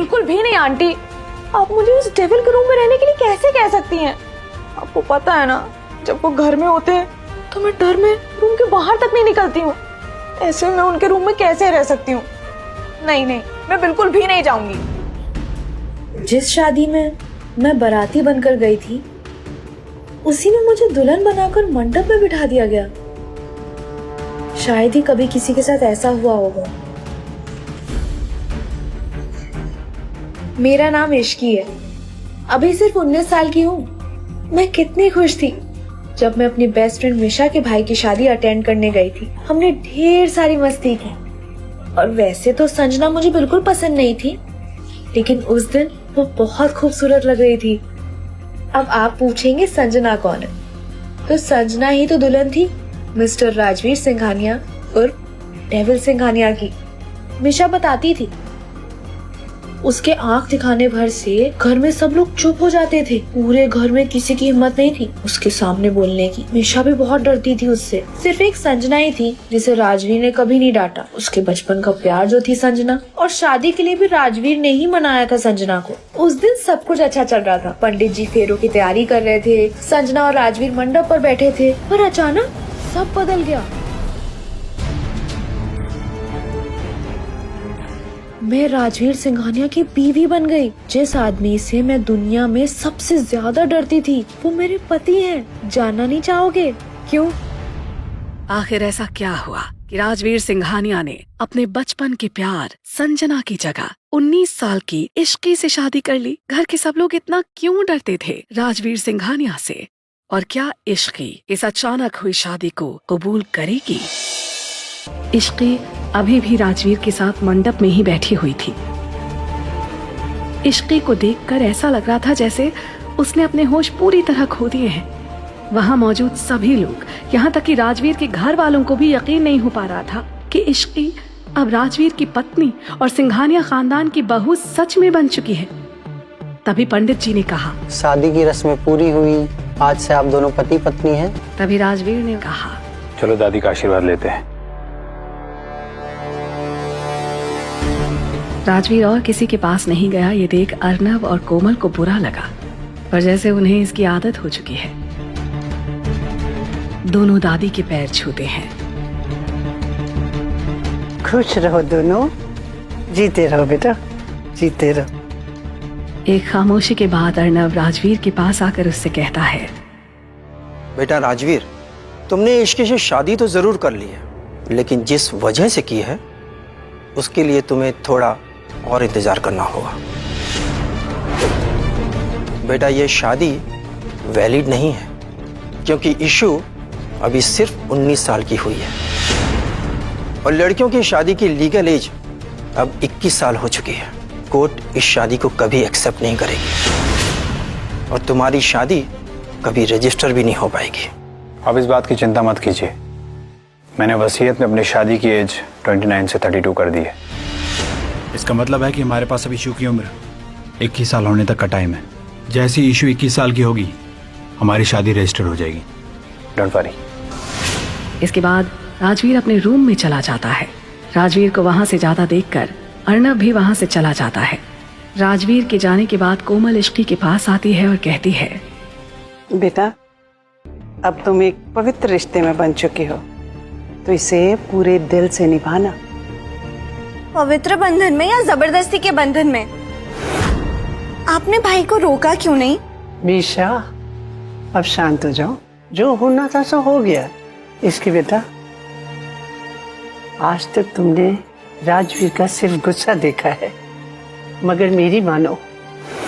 बिल्कुल भी नहीं आंटी। आप मुझे उस डेविल के रूम में रहने के लिए कैसे कह सकती हैं? आपको पता है ना, जब वो घर में होते हैं तो मैं डर में रूम के बाहर तक नहीं निकलती हूँ। ऐसे मैं उनके रूम में कैसे रह सकती हूँ? नहीं नहीं, मैं बिल्कुल भी नहीं जाऊंगी। जिस शादी में मैं बाराती बनकर गई थी, उसी में मुझे दुल्हन बनाकर मंडप में बिठा दिया गया। शायद ही कभी किसी के साथ ऐसा हुआ होगा। मेरा नाम इश्की है। अभी सिर्फ 19 साल की हूँ। मैं कितनी खुश थी जब मैं अपनी बेस्ट फ्रेंड मिशा के भाई की शादी अटेंड करने गई थी। हमने ढेर सारी मस्ती की। और वैसे तो संजना मुझे बिल्कुल पसंद नहीं थी, लेकिन उस दिन वो बहुत खूबसूरत लग रही थी। अब आप पूछेंगे संजना कौन है? तो संजना ही तो दुल्हन थी मिस्टर राजवीर सिंघानिया उर्फ डेविल सिंघानिया की। मिशा बताती थी, उसके आंख दिखाने भर से घर में सब लोग चुप हो जाते थे। पूरे घर में किसी की हिम्मत नहीं थी उसके सामने बोलने की। मिशा भी बहुत डरती थी उससे। सिर्फ एक संजना ही थी जिसे राजवीर ने कभी नहीं डांटा। उसके बचपन का प्यार जो थी संजना, और शादी के लिए भी राजवीर ने ही मनाया था संजना को। उस दिन सब कुछ अच्छा चल रहा था। पंडित जी फेरों की तैयारी कर रहे थे। संजना और राजवीर मंडप पर बैठे थे, पर अचानक सब बदल गया। मैं राजवीर सिंघानिया की बीवी बन गई। जिस आदमी से मैं दुनिया में सबसे ज्यादा डरती थी, वो मेरे पति हैं। जानना नहीं चाहोगे क्यों? आखिर ऐसा क्या हुआ कि राजवीर सिंघानिया ने अपने बचपन के प्यार संजना की जगह 19 साल की इश्की से शादी कर ली? घर के सब लोग इतना क्यों डरते थे राजवीर सिंघानिया से? और क्या इश्की इस अचानक हुई शादी को कबूल करेगी? इश्की अभी भी राजवीर के साथ मंडप में ही बैठी हुई थी। इश्की को देखकर ऐसा लग रहा था जैसे उसने अपने होश पूरी तरह खो दिए हैं। वहां मौजूद सभी लोग, यहाँ तक कि राजवीर के घर वालों को भी यकीन नहीं हो पा रहा था कि इश्की अब राजवीर की पत्नी और सिंघानिया खानदान की बहू सच में बन चुकी है। तभी पंडित जी ने कहा, शादी की रस्में पूरी हुई, आज से आप दोनों पति पत्नी हैं। तभी राजवीर ने कहा, चलो दादी का आशीर्वाद लेते हैं। राजवीर और किसी के पास नहीं गया। ये देख अर्नब और कोमल को बुरा लगा, पर जैसे उन्हें इसकी आदत हो चुकी है, दोनों दादी के पैर छूते हैं। खुश रहो दोनों, जीते रहो बेटा, जीते रहो। एक खामोशी के बाद अर्नब राजवीर के पास आकर उससे कहता है, बेटा राजवीर, तुमने इश्की से शादी तो जरूर कर ली है, लेकिन जिस वजह से की है उसके लिए तुम्हें थोड़ा और इंतजार करना होगा। बेटा ये शादी वैलिड नहीं है, क्योंकि इशू अभी सिर्फ 19 साल की हुई है और लड़कियों की शादी की लीगल एज अब 21 साल हो चुकी है। कोर्ट इस शादी को कभी एक्सेप्ट नहीं करेगी और तुम्हारी शादी कभी रजिस्टर भी नहीं हो पाएगी। अब इस बात की चिंता मत कीजिए, मैंने वसीयत में अपनी शादी की एज 29 से 32 कर दी है। इसका मतलब है कि हमारे पास अब इशू की उम्र 21 साल होने तक का टाइम है। जैसे ही इशू 21 साल की होगी, हमारी शादी रजिस्टर हो जाएगी। Don't worry. इसके बाद राजवीर अपने रूम में चला जाता है। राजवीर को वहां से जाता देखकर अर्नब भी वहां से चला जाता है। राजवीर के जाने के बाद कोमल इश्की के पास आती है और कहती है, बेटा अब तुम एक पवित्र रिश्ते में बन चुके हो, तो इसे पूरे दिल से निभाना। पवित्र बंधन में या जबरदस्ती के बंधन में? आपने भाई को रोका क्यों नहीं? मीशा अब शांत हो जाओ, जो होना था सो हो गया। इसकी बेटा, आज तक तुमने राजवीर का सिर्फ गुस्सा देखा है, मगर मेरी मानो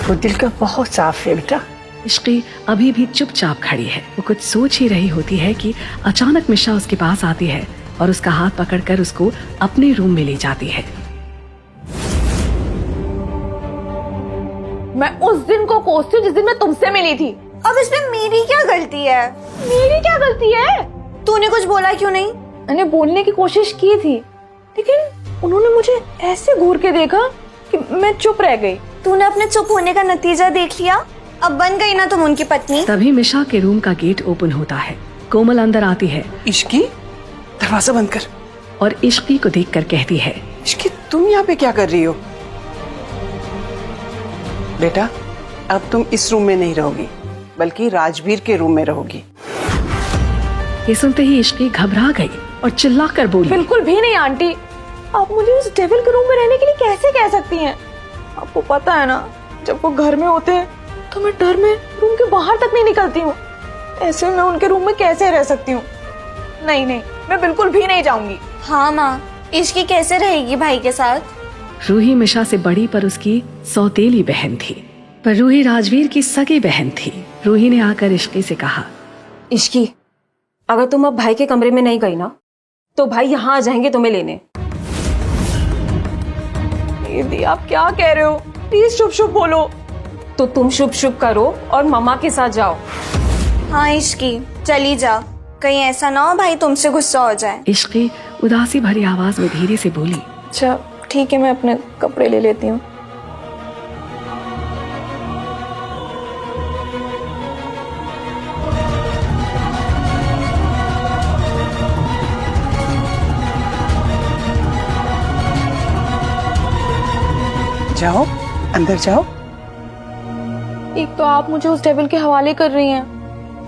वो दिल का बहुत साफ है बेटा। इश्की अभी भी चुपचाप खड़ी है। वो कुछ सोच ही रही होती है कि अचानक मिशा उसके पास आती है और उसका हाथ पकड़कर उसको अपने रूम में ले जाती है। मैं उस दिन को कोसती हूँ जिस दिन मैं तुमसे मिली थी। अब इसमें मेरी क्या गलती है? मेरी क्या गलती है? तूने कुछ बोला क्यों नहीं? मैंने बोलने की कोशिश की थी, लेकिन उन्होंने मुझे ऐसे घूर के देखा कि मैं चुप रह गई। तूने अपने चुप होने का नतीजा देख लिया। अब बन गई ना तुम उनकी पत्नी। तभी मिशा के रूम का गेट ओपन होता है। कोमल अंदर आती है। इश्की, दरवाजा बंद कर। और इश्की को देखकर कहती है, इश्की तुम यहाँ पे क्या कर रही हो? बेटा, अब तुम इस रूम में नहीं रहोगी, बल्कि राजवीर के रूम में रहोगी। ये सुनते ही इश्की घबरा गई और चिल्लाकर बोली, बिल्कुल भी नहीं आंटी, आप मुझे उस डेविल के रूम में रहने के लिए कैसे कह सकती हैं? आपको पता है ना, जब वो घर में होते हैं तो मैं डर में रूम के बाहर तक नहीं निकलती हूँ। ऐसे में उनके रूम में कैसे रह सकती हूँ? नहीं नहीं, मैं बिल्कुल भी नहीं जाऊंगी। हाँ माँ, इश्की कैसे रहेगी भाई के साथ? रूही मिशा से बड़ी पर उसकी सौतेली बहन थी, पर रूही राजवीर की सगी बहन थी। रूही ने आकर इश्की से कहा, इश्की, अगर तुम अब भाई के कमरे में नहीं गई ना, तो भाई यहाँ आ जाएंगे तुम्हें लेने। दीदी आप क्या कह रहे हो? प्लीज शुभ शुभ बोलो। तो तुम शुभ शुभ करो और मम्मा के साथ जाओ। हाँ इश्की, चली जा, कहीं ऐसा ना हो भाई तुमसे गुस्सा हो जाए। इश्की उदासी भरी आवाज में धीरे से बोली, अच्छा ठीक है, मैं अपने कपड़े ले लेती हूँ। जाओ, अंदर जाओ। एक तो आप मुझे उस डेविल के हवाले कर रही हैं,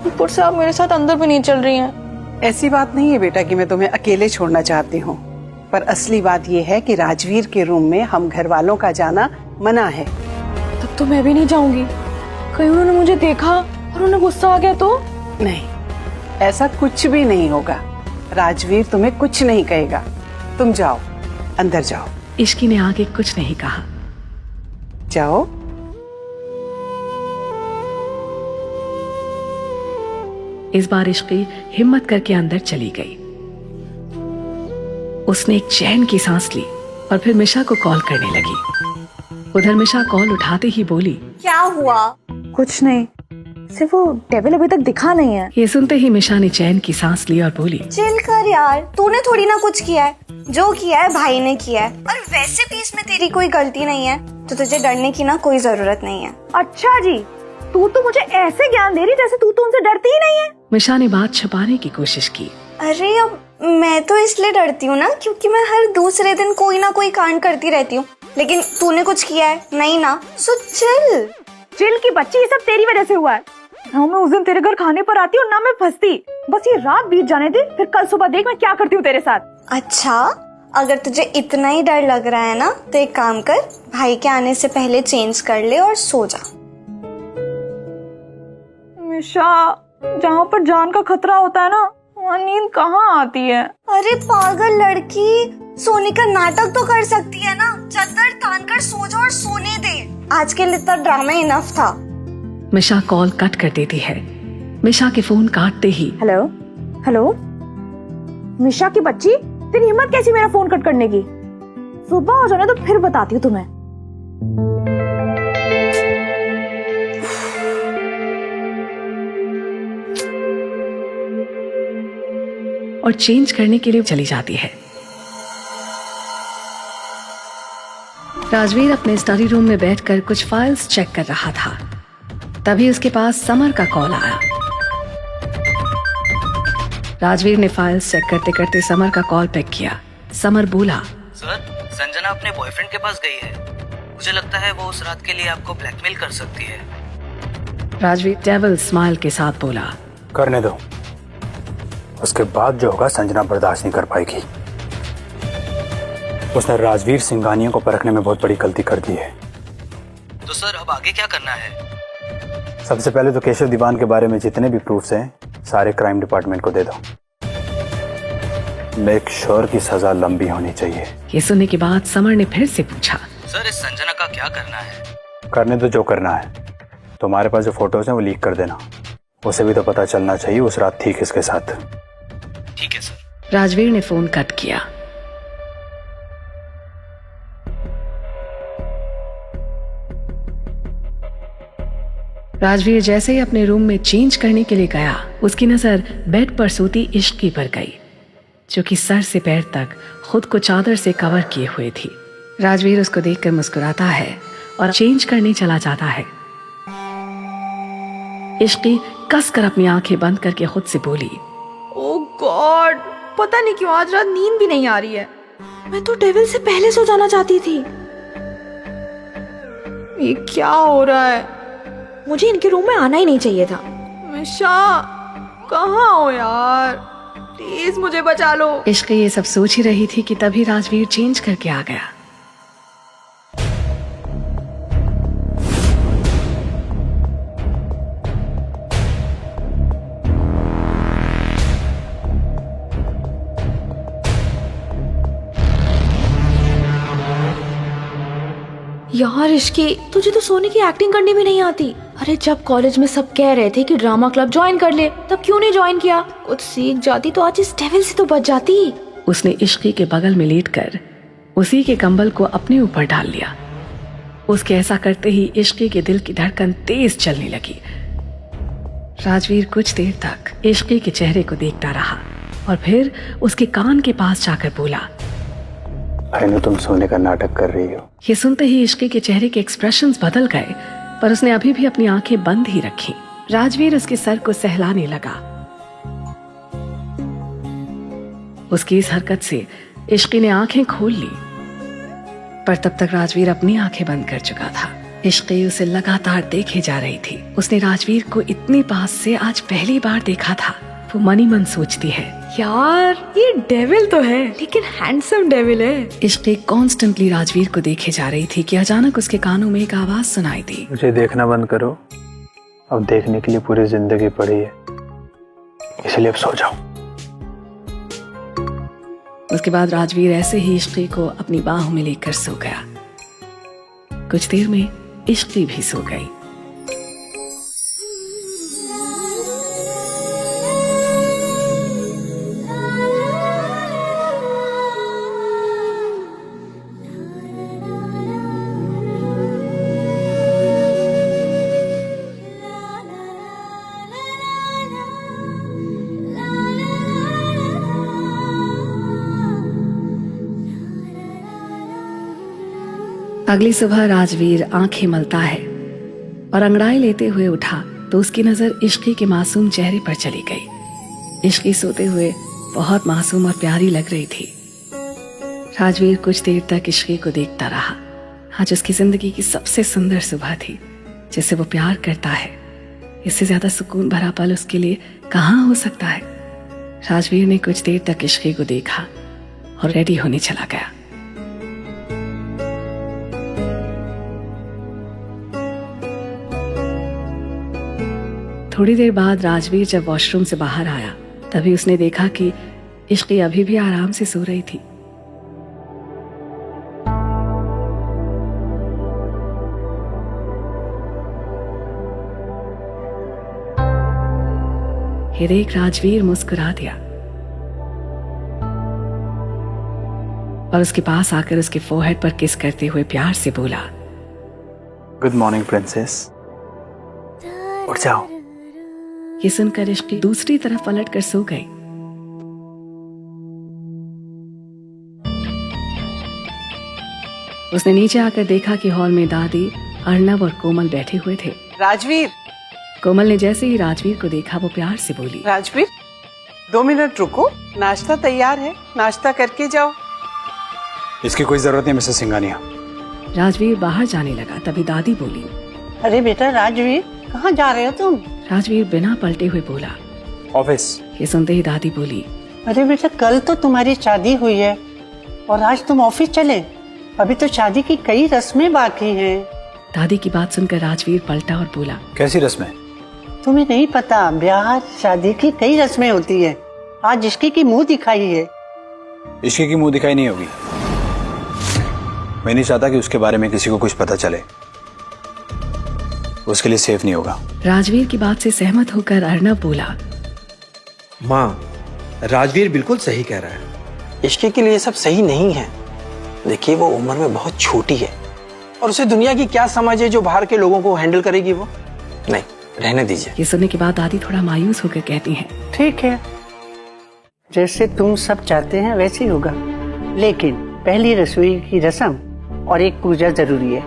ऊपर से आप मेरे साथ अंदर भी नहीं चल रही हैं। ऐसी बात नहीं है बेटा कि मैं तुम्हें अकेले छोड़ना चाहती हूँ, पर असली बात यह है कि राजवीर के रूम में हम घर वालों का जाना मना है। तब तो मैं भी नहीं जाऊंगी। कहीं उन्होंने मुझे देखा और उन्हें गुस्सा आ गया तो? नहीं, ऐसा कुछ भी नहीं होगा। राजवीर तुम्हें कुछ नहीं कहेगा। तुम जाओ, अंदर जाओ। इश्की ने आगे कुछ नहीं कहा। जाओ। इस बार इश्की हिम्मत करके अंदर चली गई। उसने एक चैन की सांस ली और फिर मिशा को कॉल करने लगी। उधर मिशा कॉल उठाते ही बोली, क्या हुआ? कुछ नहीं, सिर्फ वो डेविल अभी तक दिखा नहीं है। ये सुनते ही मिशा ने चैन की सांस ली और बोली, चिल कर यार, तूने थोड़ी ना कुछ किया है, जो किया है भाई ने किया है, और वैसे भी इसमें तेरी कोई गलती नहीं है, तो तुझे डरने की ना कोई जरूरत नहीं है। अच्छा जी, तू तो मुझे ऐसे ज्ञान दे रही जैसे तू तो उनसे डरती ही नहीं है। मिशा ने बात छुपाने की कोशिश की। अरे अब मैं तो इसलिए डरती हूँ ना क्योंकि मैं हर दूसरे दिन कोई ना कोई कांड करती रहती हूँ, लेकिन तूने कुछ किया है नहीं ना, सो चिल। चिल की बच्ची, ये सब तेरी वजह से हुआ है। ना मैं उस दिन तेरे घर खाने पर आती और ना मैं फंसती। बस ये रात बीत जाने दे, फिर कल सुबह देख मैं क्या करती हूँ तेरे साथ। अच्छा, अगर तुझे इतना ही डर लग रहा है ना, तो एक काम कर, भाई के आने से पहले चेंज कर ले और सो जा। मिशा, जहाँ पर जान का खतरा होता है ना, वहाँ नींद कहाँ आती है? अरे पागल लड़की, सोने का नाटक तो कर सकती है ना, चद्दर तान कर सो जा और सोने दे। आज के लिए तो ड्रामा इनफ था। मिशा कॉल कट कर देती है। मिशा के फोन काटते ही, हेलो हेलो, मिशा की बच्ची, तेरी हिम्मत कैसी मेरा फोन कट करने की? सुबह हो जाने तो फिर बताती हूँ तुम्हें। और चेंज करने के लिए चली जाती है। राजवीर अपने स्टडी रूम में बैठकर कुछ फाइल्स चेक कर रहा था। तभी उसके पास समर का कॉल आया। राजवीर ने फाइल्स चेक करते करते समर का कॉल पिक किया। समर बोला, सर, संजना अपने बॉयफ्रेंड के पास गई है। मुझे लगता है वो उस रात के लिए आपको ब्लैकमेल कर सकती है। राजवीर डेविल स्माइल के साथ बोला, करने दो, उसके बाद जो होगा संजना बर्दाश्त नहीं कर पाएगी। उसने राजवीर सिंघानिया को परखने में बहुत बड़ी गलती कर दी है। तो सर अब आगे क्या करना है? सबसे पहले तो केशव दीवान के बारे में जितने भी प्रूफ्स हैं सारे क्राइम डिपार्टमेंट को दे दो। मेक श्योर की सजा लंबी होनी चाहिए। ये सुनने के बाद समर ने फिर से पूछा, सर इस संजना का क्या करना है? करने दो जो करना है। तुम्हारे पास जो फोटोज हैं वो लीक कर देना, उसे भी तो पता चलना चाहिए उस रात थी किसके साथ। ठीक है सर। राजवीर ने फोन कट किया। राजवीर जैसे ही अपने रूम में चेंज करने के लिए गया, उसकी नजर बेड पर सोती इश्की पर गई, जो कि सर से पैर तक खुद को चादर से कवर किए हुए थी। राजवीर उसको देखकर मुस्कुराता है और चेंज करने चला जाता है। इश्की कसकर अपनी आंखें बंद करके खुद से बोली, ओह गॉड, पता नहीं क्यों आज रात नींद भी नहीं आ रही है। मैं तो डेविल से पहले सो जाना चाहती थी। ये क्या हो रहा है? मुझे इनके रूम में आना ही नहीं चाहिए था। मिशा, कहाँ हो यार? प्लीज मुझे बचा लो। इश्क ये सब सोच ही रही थी कि तभी राजवीर चेंज करके आ गया। यार इश्की, तुझे तो सोने की एक्टिंग करनी भी नहीं आती। अरे जब कॉलेज में सब कह रहे थे कि ड्रामा क्लब ज्वाइन कर ले, तब क्यों नहीं ज्वाइन किया? कुछ सीख जाती तो आज इस डेविल से तो बच जाती। उसने इश्की के बगल में लेटकर उसी के कंबल को अपने ऊपर डाल लिया। उसके ऐसा करते ही इश्की के दिल की धड़कन तेज चलने लगी। राजवीर कुछ देर तक इश्की के चेहरे को देखता रहा और फिर उसके कान के पास जाकर बोला, अनु तुम सोने का नाटक कर रही हो। ये सुनते ही इश्की के चेहरे के एक्सप्रेशंस बदल गए, पर उसने अभी भी अपनी आंखें बंद ही रखी। राजवीर उसके सर को सहलाने लगा। उसकी इस हरकत से इश्की ने आंखें खोल ली, पर तब तक राजवीर अपनी आंखें बंद कर चुका था। इश्की उसे लगातार देखे जा रही थी। उसने राजवीर को इतनी पास से आज पहली बार देखा था। वो मन ही मन सोचती है, यार ये डेविल तो है, लेकिन हैंडसम डेविल है। इश्की कॉन्स्टेंटली राजवीर को देखे जा रही थी कि अचानक उसके कानों में एक आवाज सुनाई दी, मुझे देखना बंद करो, अब देखने के लिए पूरी जिंदगी पड़ी है, इसलिए अब सो जाओ। उसके बाद राजवीर ऐसे ही इश्की को अपनी बाहों में लेकर सो गया। कुछ देर में इश्की भी सो गई। अगली सुबह राजवीर आंखें मलता है और अंगड़ाई लेते हुए उठा तो उसकी नजर इश्की के मासूम चेहरे पर चली गई। इश्की सोते हुए बहुत मासूम और प्यारी लग रही थी। राजवीर कुछ देर तक इश्की को देखता रहा। आज उसकी जिंदगी की सबसे सुंदर सुबह थी, जिसे वो प्यार करता है। इससे ज्यादा सुकून भरा पल उसके लिए कहाँ हो सकता है। राजवीर ने कुछ देर तक इश्की को देखा और रेडी होने चला गया। थोड़ी देर बाद राजवीर जब वॉशरूम से बाहर आया, तभी उसने देखा कि इश्की अभी भी आराम से सो रही थी। ये देख राजवीर मुस्कुरा दिया और उसके पास आकर उसके फोरहेड पर किस करते हुए प्यार से बोला, गुड मॉर्निंग प्रिंसेस, उठ जाओ। ये सुनकर इश्की दूसरी तरफ पलट कर सो गई। उसने नीचे आकर देखा कि हॉल में दादी, अर्नब और कोमल बैठे हुए थे। राजवीर, कोमल ने जैसे ही राजवीर को देखा वो प्यार से बोली, राजवीर 2 मिनट रुको, नाश्ता तैयार है, नाश्ता करके जाओ। इसकी कोई जरूरत नहीं मिसेस सिंघानिया। राजवीर बाहर जाने लगा, तभी दादी बोली, अरे बेटा राजवीर, कहाँ जा रहे हो तुम? राजवीर बिना पलटे हुए बोला, ऑफिस। ये सुनते ही दादी बोली, अरे बेटा कल तो तुम्हारी शादी हुई है और आज तुम ऑफिस चले, अभी तो शादी की कई रस्में बाकी हैं। दादी की बात सुनकर राजवीर पलटा और बोला, कैसी रस्में? तुम्हें नहीं पता, ब्याह शादी की कई रस्में होती है। आज इश्की की मुंह दिखाई है। इश्की की मुंह दिखाई नहीं होगी। मैं नहीं चाहता कि उसके बारे में किसी को कुछ पता चले, उसके लिए सेफ नहीं होगा। राजवीर की बात से सहमत होकर अर्नब बोला, माँ, राजवीर बिल्कुल सही कह रहा है। इश्की के लिए ये सब सही नहीं है। देखिए वो उम्र में बहुत छोटी है और उसे दुनिया की क्या समझ है जो बाहर के लोगों को हैंडल करेगी वो। नहीं, रहने दीजिए। ये सुनने के बाद दादी थोड़ा मायूस होकर कहती हैं, ठीक है, जैसे तुम सब चाहते हैं वैसे ही होगा, लेकिन पहली रसोई की रस्म और एक पूजा जरूरी है,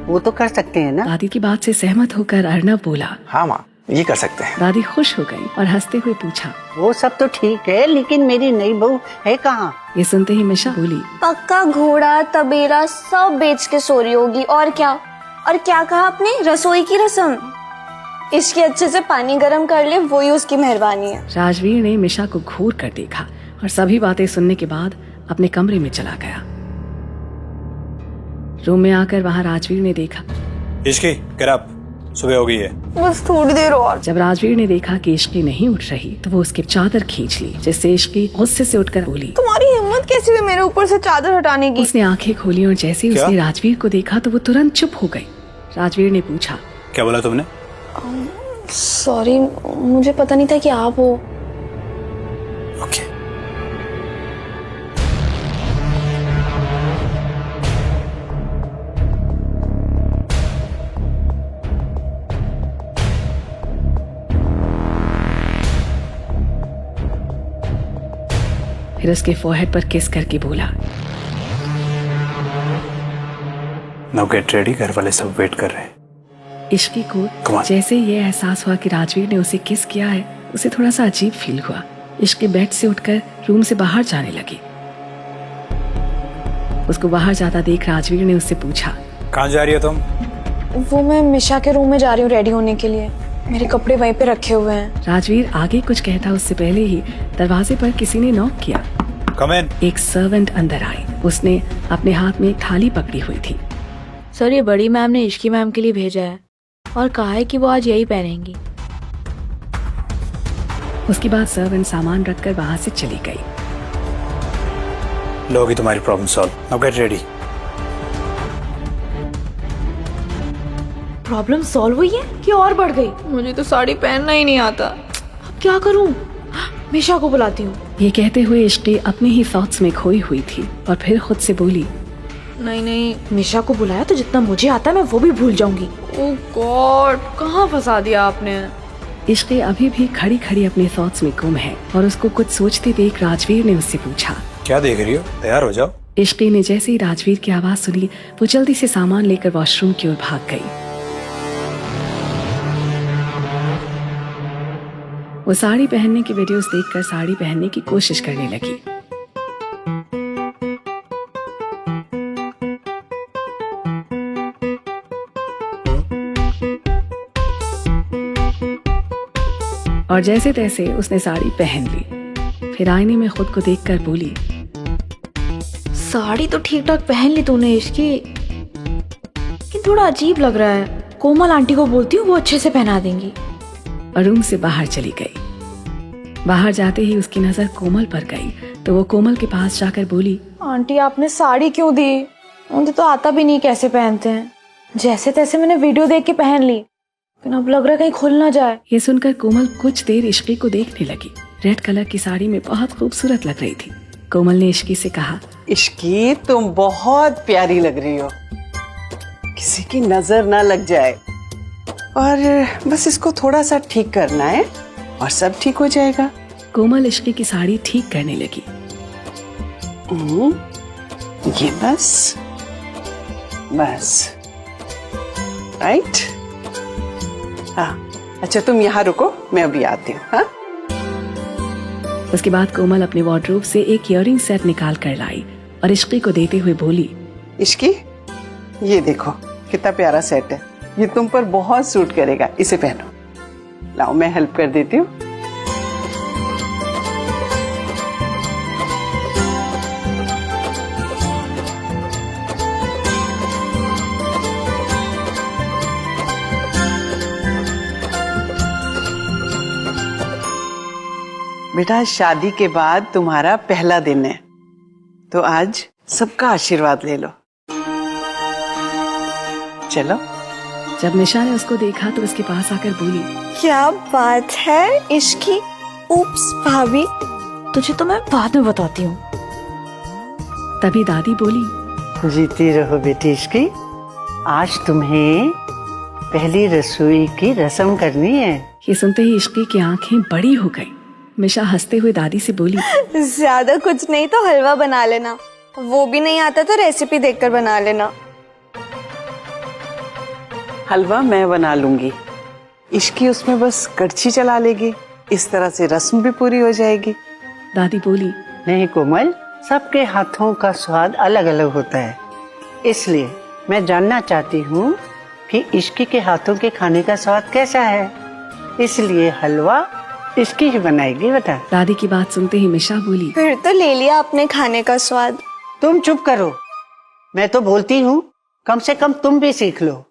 वो तो कर सकते हैं ना? दादी की बात से सहमत होकर अर्नब बोला, हाँ माँ, ये कर सकते हैं। दादी खुश हो गई और हंसते हुए पूछा, वो सब तो ठीक है, लेकिन मेरी नई बहू है कहाँ? ये सुनते ही मिशा बोली, पक्का घोड़ा तबेला सब बेच के सो रही होगी, और क्या। और क्या कहा आपने? रसोई की रस्म? इसके अच्छे से पानी गर्म कर ले, वही उसकी मेहरबानी है। राजवीर ने मिशा को घूर कर देखा और सभी बातें सुनने के बाद अपने कमरे में चला गया। रूम में आकर वहां राजवीर ने देखा। इश्की, get up, सुबह हो गई है। बस थोड़ी देर और। जब राजवीर ने देखा कि इश्की नहीं उठ रही तो वो उसकी चादर खींच ली, जिससे इश्की गुस्से से उठकर बोली, तुम्हारी हिम्मत कैसी हुई मेरे ऊपर से चादर हटाने की? उसने आंखें खोली और जैसे ही उसने राजवीर को देखा तो वो तुरंत चुप हो गई। राजवीर ने पूछा, क्या बोला तुमने? सॉरी, मुझे पता नहीं था कि आप हो। ओके। फिर उसके फोरहेड पर किस करके बोला, नाउ गेट रेडी, घर वाले सब वेट कर रहे हैं। इश्की को जैसे ये एहसास हुआ कि राजवीर ने उसे किस किया है, उसे थोड़ा सा अजीब फील हुआ। इश्की बेड से उठकर रूम से बाहर जाने लगी। उसको बाहर जाता देख राजवीर ने उससे पूछा, कहाँ जा रही हो तुम? वो मैं मिशा के रूम में जा रही हूँ रेडी होने के लिए। मेरे कपड़े वहीं पे रखे हुए हैं। राजवीर आगे कुछ कहता उससे पहले ही दरवाजे पर किसी ने नॉक किया। कम इन। एक सर्वेंट अंदर आई। उसने अपने हाथ में एक थाली पकड़ी हुई थी। सर, ये बड़ी मैम ने इश्की मैम के लिए भेजा है और कहा है कि वो आज यही पहनेंगी। उसके बाद सर्वेंट सामान रखकर वहां से चली गई। लो होगी तुम्हारी problem solve, now get ready. Problem solve हुई है कि और बढ़ गई? मुझे तो साड़ी पहनना ही नहीं आता। अब क्या करूं? मिशा को बुलाती हूँ। ये कहते हुए इश्की अपने ही थॉट्स में खोई हुई थी और फिर खुद से बोली, नहीं, मिशा को बुलाया तो जितना मुझे आता है मैं वो भी भूल जाऊंगी। ओह गॉड, कहाँ फंसा दिया आपने? इश्की अभी भी खड़ी खड़ी अपने थॉट्स में गुम है और उसको कुछ सोचते देख राजवीर ने उससे पूछा, क्या देख रही हो? तैयार हो जाओ। इश्की ने जैसे ही राजवीर की आवाज सुनी वो जल्दी से सामान लेकर वॉशरूम की ओर भाग गई। वो साड़ी पहनने की वीडियोस देखकर साड़ी पहनने की कोशिश करने लगी। और जैसे तैसे उसने साड़ी पहन ली। फिर आईने में खुद को देखकर बोली, साड़ी तो ठीक ठाक पहन ली तूने इश्की, लेकिन थोड़ा अजीब लग रहा है। कोमल आंटी को बोलती हूँ, वो अच्छे से पहना देंगी। और रूम से बाहर चली गई। बाहर जाते ही उसकी नजर कोमल पर गई तो वो कोमल के पास जाकर बोली, आंटी आपने साड़ी क्यों दी? मुझे तो आता भी नहीं कैसे पहनते हैं। जैसे तैसे मैंने वीडियो देख के पहन ली, लेकिन अब लग रहा है कहीं खुल ना जाए। ये सुनकर कोमल कुछ देर इश्की को देखने लगी। रेड कलर की साड़ी में बहुत खूबसूरत लग रही थी। कोमल ने इश्की से कहा, इश्की तुम बहुत प्यारी लग रही हो, किसी की नजर ना लग जाए। और बस इसको थोड़ा सा ठीक करना है और सब ठीक हो जाएगा। कोमल इश्की की साड़ी ठीक करने लगी। ये बस राइट। हाँ, अच्छा तुम यहाँ रुको, मैं अभी आती हूँ। हाँ, उसके बाद कोमल अपने वार्डरोब से एक इयररिंग सेट निकाल कर लाई और इश्की को देते हुए बोली, इश्की ये देखो कितना प्यारा सेट है, ये तुम पर बहुत सूट करेगा, इसे पहनो। लाओ मैं हेल्प कर देती हूँ। बेटा, शादी के बाद तुम्हारा पहला दिन है, तो आज सबका आशीर्वाद ले लो। चलो। जब निशा ने उसको देखा तो उसके पास आकर बोली, क्या बात है इश्की। उप्स भाभी, तुझे तो मैं बाद में बताती हूँ। तभी दादी बोली, जीती रहो बेटी इश्की, आज तुम्हें पहली रसोई की रस्म करनी है। ये सुनते ही इश्की की आंखें बड़ी हो गई। मिशा हंसते हुए दादी से बोली, ज्यादा कुछ नहीं तो हलवा बना लेना, वो भी नहीं आता तो रेसिपी देखकर बना लेना। हलवा मैं बना लूंगी, इश्की उसमें बस कड़छी चला लेगी, इस तरह से रस्म भी पूरी हो जाएगी। दादी बोली, नहीं कोमल, सबके हाथों का स्वाद अलग अलग होता है, इसलिए मैं जानना चाहती हूँ फिर इश्की के हाथों के खाने का स्वाद कैसा है, इसलिए हलवा इसकी ही बनाएगी बेटा। दादी की बात सुनते ही मिशा बोली, फिर तो ले लिया अपने खाने का स्वाद। तुम चुप करो, मैं तो बोलती हूँ कम से कम तुम भी सीख लो।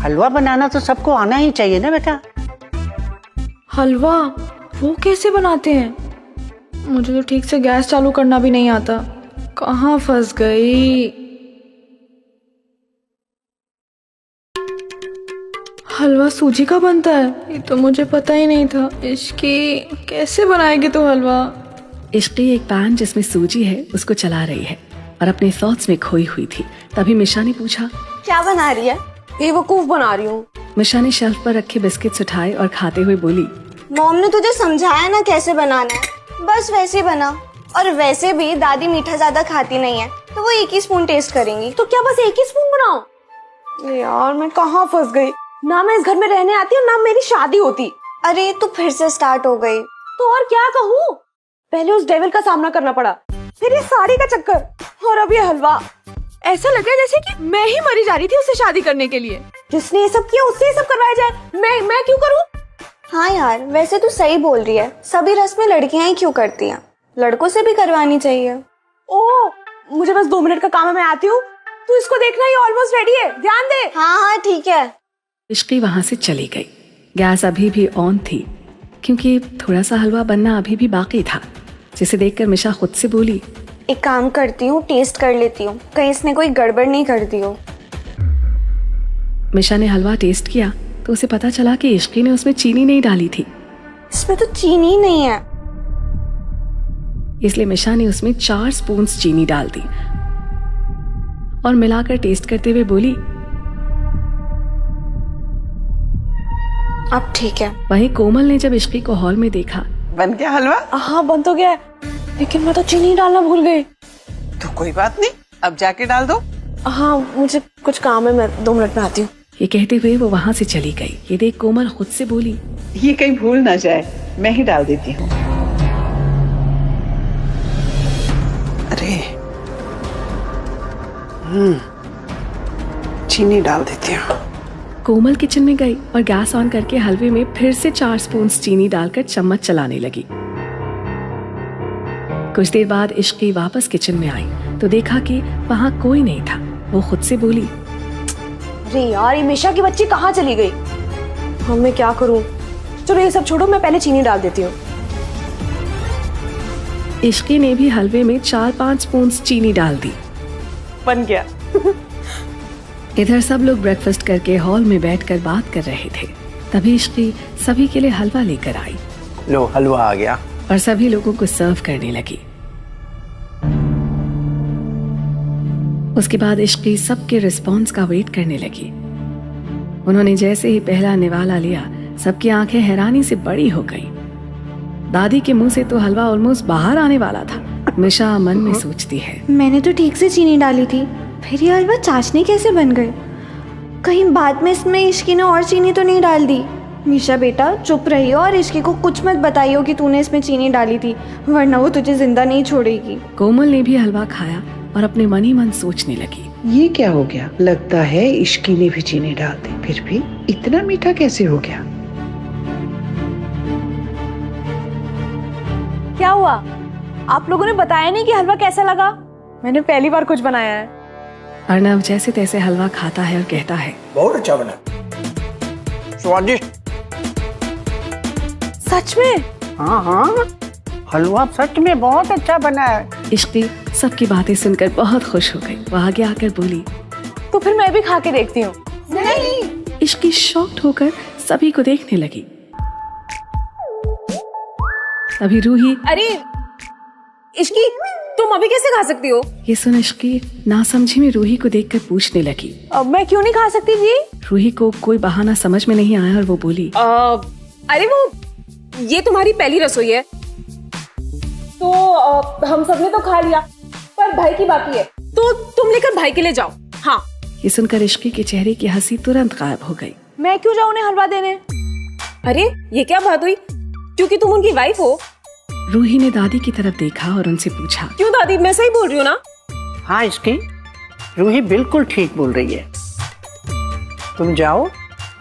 हलवा बनाना तो सबको आना ही चाहिए ना बेटा। हलवा वो कैसे बनाते हैं? मुझे तो ठीक से गैस चालू करना भी नहीं आता। कहाँ फंस गई? हलवा सूजी का बनता है, ये तो मुझे पता ही नहीं था। इश्की कैसे बनाएगी तो हलवा? इश्की एक पैन जिसमें सूजी है उसको चला रही है और अपने थॉट्स में खोई हुई थी। तभी मिशा ने पूछा, क्या बना रही है? बेवकूफ बना रही हूँ। मिशा ने शेल्फ पर रखे बिस्किट्स उठाए और खाते हुए बोली, मॉम ने तुझे समझाया ना कैसे बनाना है, बस वैसे ही बना। और वैसे भी दादी मीठा ज्यादा खाती नहीं है, तो वो एक ही स्पून टेस्ट करेंगी। तो क्या बस एक ही स्पून बनाओ? यार मैं कहाँ फंस गई? ना मैं इस घर में रहने आती और ना मेरी शादी होती। अरे तू फिर से स्टार्ट हो गई। तो और क्या कहूँ, पहले उस डेविल का सामना करना पड़ा, फिर ये साड़ी का चक्कर और अब ये हलवा। ऐसा लग रहा है जैसे कि मैं ही मरी जा रही थी उससे शादी करने के लिए। जिसने ये सब किया उससे ये सब करवाया जाए, मैं क्यों करूँ? हाँ यार, वैसे तू सही बोल रही है। सभी रस्में लड़कियां ही क्यों करती हैं, लड़कों से भी करवानी चाहिए। ओ, मुझे बस 2 मिनट का काम है, मैं आती हूँ। तू इसको देखना, ये ऑलमोस्ट रेडी है, ध्यान दे। हाँ हाँ ठीक है। इश्की वहां से चली गई। गैस अभी भी ऑन थी क्योंकि थोड़ा सा हलवा बनना अभी भी बाकी था, जिसे देखकर मिशा खुद से बोली, एक काम करती हूँ, टेस्ट कर लेती हूँ, कहीं इसने कोई गड़बड़ नहीं कर दी हो। मिशा ने हलवा टेस्ट किया तो उसे पता चला कि इश्की ने उसमें चीनी नहीं डाली थी। इसमें तो चीनी ही नहीं है। इसलिए मिशा ने उसमें 4 स्पून चीनी डाल दी और मिलाकर टेस्ट करते हुए बोली, अब ठीक है। वहीं कोमल ने जब इश्की को हॉल में देखा, बन गया हलवा? हाँ बन तो गया है, लेकिन मैं तो चीनी डालना भूल गई। तो कोई बात नहीं, अब जाके डाल दो। हाँ मुझे कुछ काम है, मैं 2 मिनट में आती हूँ। ये कहते हुए वो वहां से चली गई। ये देख कोमल खुद से बोली, ये कहीं भूल ना जाए, मैं ही डाल देती हूँ। अरे चीनी डाल देती हूँ। कोमल किचन में गई और गैस ऑन करके हलवे में फिर से 4 स्पून चीनी डालकर चम्मच चलाने लगी। कुछ देर बाद इश्की वापस किचन में आई तो देखा कि वहाँ कोई नहीं था। वो खुद से बोली, अरे यार, ये मिशा की बच्ची कहाँ चली गई? अब मैं क्या करूँ? चलो ये सब छोड़ो, मैं पहले चीनी डाल देती हूँ। इश्की ने भी हलवे में 4-5 स्पून चीनी डाल दी। बन गया। इधर सब लोग ब्रेकफास्ट करके हॉल में बैठकर बात कर रहे थे। तभी इश्की सभी के लिए हलवा लेकर आई लो हलवा आ गया। और सभी लोगों को सर्व करने लगी। उसके बाद इश्की सबके रिस्पॉन्स का वेट करने लगी। उन्होंने जैसे ही पहला निवाला लिया, सबकी आंखें हैरानी से बड़ी हो गईं। दादी के मुंह से तो हलवा ऑलमोस्ट बाहर आने वाला था। मिशा मन में सोचती है, मैंने तो ठीक से चीनी डाली थी, फिर ये हलवा चाशनी कैसे बन गए? कहीं बाद में इसमें इश्की ने और चीनी तो नहीं डाल दी? मिशा बेटा चुप रहियो और इश्की को कुछ मत बताइयो कि तूने इसमें चीनी डाली थी, वरना वो तुझे जिंदा नहीं छोड़ेगी। कोमल ने भी हलवा खाया और अपने मन ही मन सोचने लगी, ये क्या हो गया? लगता है इश्की ने भी चीनी डाल दी, फिर भी इतना मीठा कैसे हो गया? क्या हुआ? आप लोगों ने बताया नहीं कि हलवा कैसा लगा? मैंने पहली बार कुछ बनाया है। अर्नव जैसे तैसे हलवा खाता है और कहता है, बहुत अच्छा बना, स्वादिष्ट। सच में? हाँ हाँ, हलवा सच में बहुत अच्छा बना है। इश्की सबकी बातें सुनकर बहुत खुश हो गई। वो आगे आकर बोली, तो फिर मैं भी खा के देखती हूँ। इश्की शॉक्ड होकर सभी को देखने लगी। तभी रूही, अरे इश्की, तुम अभी कैसे खा सकती हो? ये सुन इश्की नासमझी में रूही को देखकर पूछने लगी। अब मैं क्यों नहीं खा सकती जी? रूही को कोई बहाना समझ में नहीं आया और वो बोली, अरे वो ये तुम्हारी पहली रसोई है, तो हम सबने तो खा लिया, पर भाई की बाकी है, तो तुम लेकर भाई के लिए जाओ। हाँ। ये सुनकर इश्की के चेहरे की हंसी तुरंत गायब हो गई। मैं क्यों जाऊँ उन्हें हलवा देने? अरे ये क्या बात हुई? क्योंकि तुम उनकी वाइफ हो। रूही ने दादी की तरफ देखा और उनसे पूछा, क्यों दादी, मैं सही बोल रही हूँ ना? हाँ इसकी रूही बिल्कुल ठीक बोल रही है। तुम जाओ